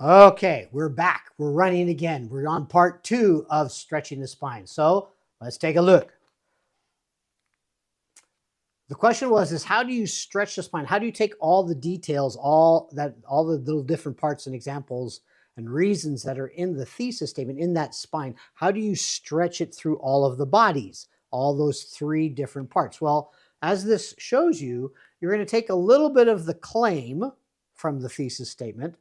Okay, we're back. We're running again. We're on part 2 of stretching the spine. So let's take a look. The question is how do you stretch the spine? How do you take all the details, all the little different parts and examples and reasons that are in the thesis statement in that spine? How do you stretch it through all of the bodies, all those 3 different parts? Well, as this shows you, you're going to take a little bit of the claim from the thesis statement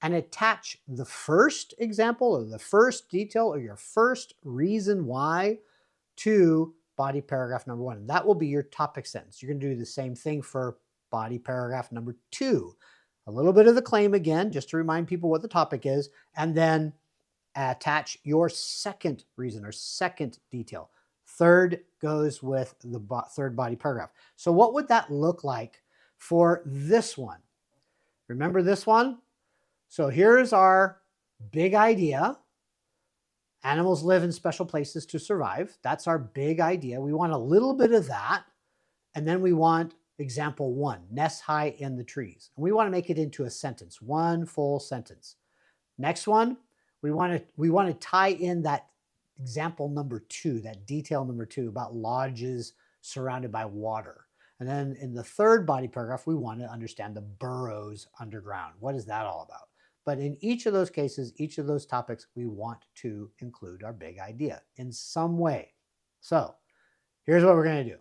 and attach the first example or the first detail or your first reason why to body paragraph number 1. And that will be your topic sentence. You're going to do the same thing for body paragraph number 2. A little bit of the claim again, just to remind people what the topic is, and then attach your second reason or second detail. Third goes with the third body paragraph. So what would that look like for this one? Remember this one? So here's our big idea. Animals live in special places to survive. That's our big idea. We want a little bit of that. And then we want example 1, nest high in the trees. And we want to make it into a sentence, one full sentence. Next one, we want to tie in that example number 2, that detail number 2 about lodges surrounded by water. And then in the third body paragraph, we want to understand the burrows underground. What is that all about? But in each of those cases, each of those topics, we want to include our big idea in some way. So here's what we're going to do.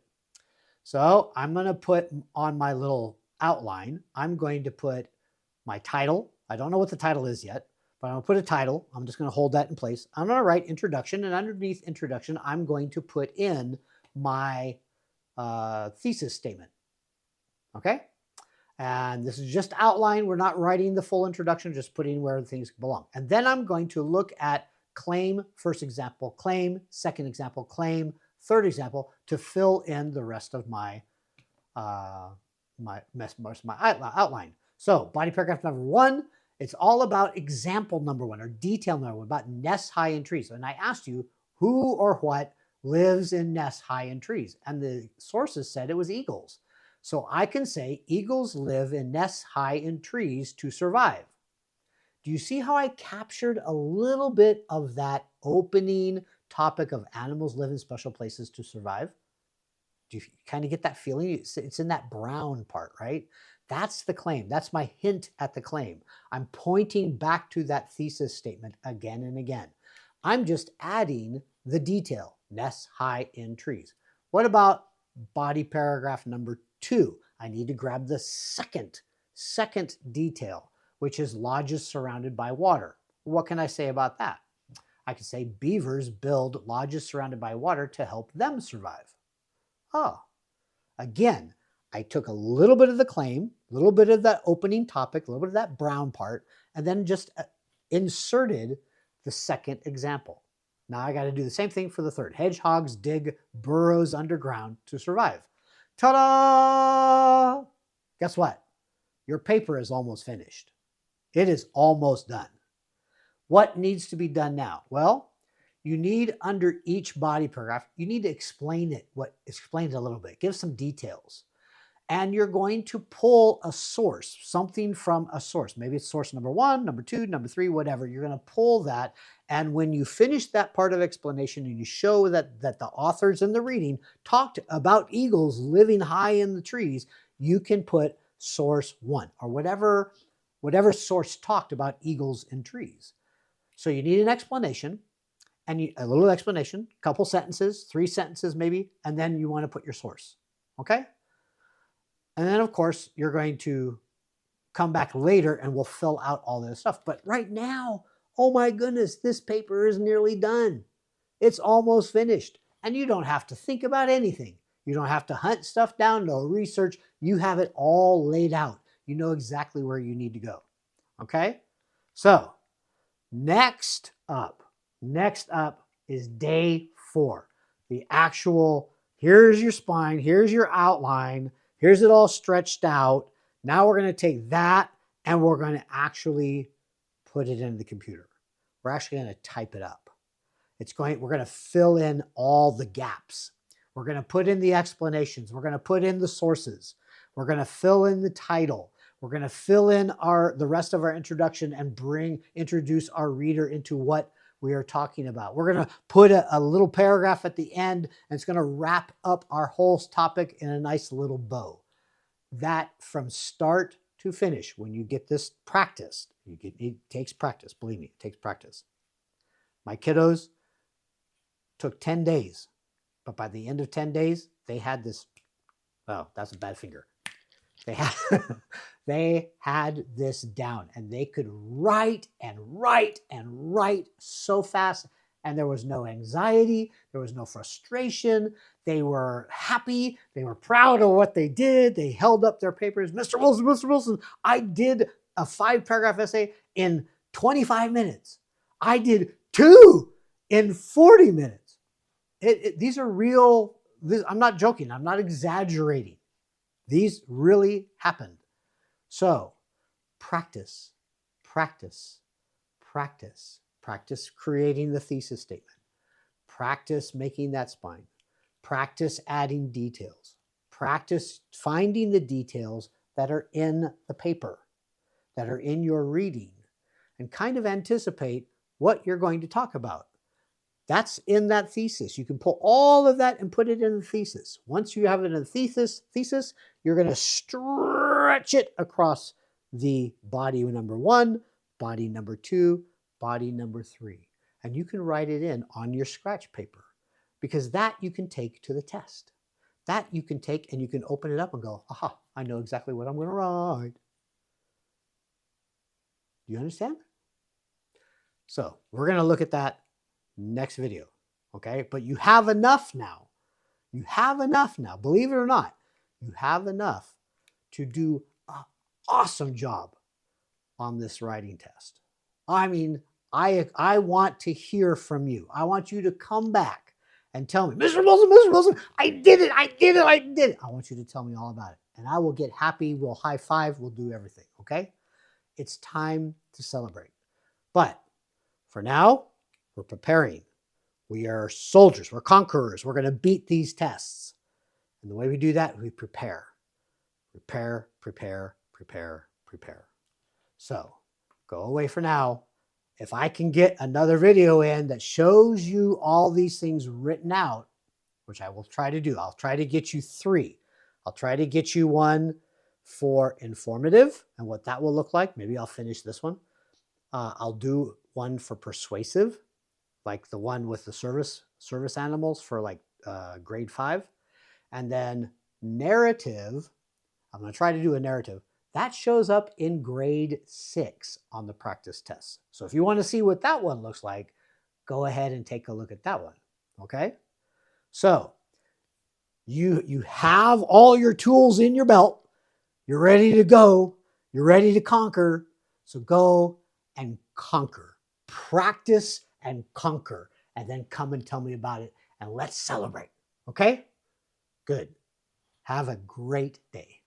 So I'm going to put on my little outline, I'm going to put my title. I don't know what the title is yet, but I'm going to put a title. I'm just going to hold that in place. I'm going to write introduction, and underneath introduction, I'm going to put in my thesis statement. Okay? And this is just outline. We're not writing the full introduction, just putting where things belong. And then I'm going to look at claim, first example, claim, second example, claim, third example, to fill in the rest of my outline. So body paragraph number 1, it's all about example number 1 or detail number 1 about nests high in trees. And I asked you who or what lives in nests high in trees. And the sources said it was eagles. So I can say eagles live in nests high in trees to survive. Do you see how I captured a little bit of that opening topic of animals live in special places to survive? Do you kind of get that feeling? It's in that brown part, right? That's the claim. That's my hint at the claim. I'm pointing back to that thesis statement again and again. I'm just adding the detail, nests high in trees. What about body paragraph number 2? I need to grab the second detail, which is lodges surrounded by water. What can I say about that? I can say beavers build lodges surrounded by water to help them survive. Oh, again, I took a little bit of the claim, a little bit of that opening topic, a little bit of that brown part, and then just inserted the second example. Now I got to do the same thing for the third. Hedgehogs dig burrows underground to survive. Ta-da! Guess what? Your paper is almost finished. It is almost done. What needs to be done now? Well, you need under each body paragraph, you need to explain it, explain it a little bit, give some details. And you're going to pull a source, something from a source. Maybe it's source number 1, number 2, number 3, whatever. You're going to pull that. And when you finish that part of explanation and you show that the authors in the reading talked about eagles living high in the trees, you can put source 1 or whatever source talked about eagles in trees. So you need an explanation, and a little explanation, a couple sentences, 3 sentences maybe, and then you want to put your source. Okay? And then, of course, you're going to come back later and we'll fill out all this stuff. But right now, oh my goodness, this paper is nearly done. It's almost finished. And you don't have to think about anything. You don't have to hunt stuff down, no research. You have it all laid out. You know exactly where you need to go. Okay? So, next up is day 4. The actual, here's your spine, here's your outline, here's it all stretched out. Now we're going to take that and we're going to actually put it into the computer. We're actually going to type it up. We're going to fill in all the gaps. We're going to put in the explanations. We're going to put in the sources. We're going to fill in the title. We're going to fill in the rest of our introduction and introduce our reader into what we are talking about. We're going to put a little paragraph at the end, and it's going to wrap up our whole topic in a nice little bow. That from start to finish, when you get this practiced, it takes practice. Believe me, it takes practice. My kiddos took 10 days, but by the end of 10 days, they had this, oh, that's a bad finger. They had this down, and they could write and write and write so fast, and there was no anxiety, there was no frustration. They were happy, they were proud of what they did. They held up their papers. Mr. Wilson, I did a 5-paragraph essay in 25 minutes. I did 2 in 40 minutes. These are real. I'm not joking. I'm not exaggerating. These really happened. So practice, practice, practice, practice creating the thesis statement, practice making that spine, practice adding details, practice finding the details that are in the paper, that are in your reading, and kind of anticipate what you're going to talk about. That's in that thesis. You can pull all of that and put it in the thesis. Once you have it in the thesis, you're going to stretch it across the body number 1, body number 2, body number 3. And you can write it in on your scratch paper, because that you can take to the test. That you can take and you can open it up and go, aha, I know exactly what I'm going to write. Do you understand? So we're going to look at that next video, okay? But you have enough now. You have enough now. Believe it or not, you have enough to do an awesome job on this writing test. I mean, I want to hear from you. I want you to come back and tell me, Mr. Wilson, I did it. I want you to tell me all about it. And I will get happy. We'll high five. We'll do everything, okay? It's time to celebrate. But for now, we're preparing. We are soldiers. We're conquerors. We're going to beat these tests. And the way we do that, we prepare. Prepare, prepare, prepare, prepare. So go away for now. If I can get another video in that shows you all these things written out, which I will try to do. I'll try to get you 3. I'll try to get you one for informative and what that will look like. Maybe I'll finish this one. I'll do one for persuasive, like the one with the service animals for like grade 5. And then narrative, I'm going to try to do a narrative. That shows up in grade 6 on the practice test. So if you want to see what that one looks like, go ahead and take a look at that one, okay? So you have all your tools in your belt. You're ready to go. You're ready to conquer. So go and conquer. Practice and conquer, and then come and tell me about it, and let's celebrate, okay? Good. Have a great day.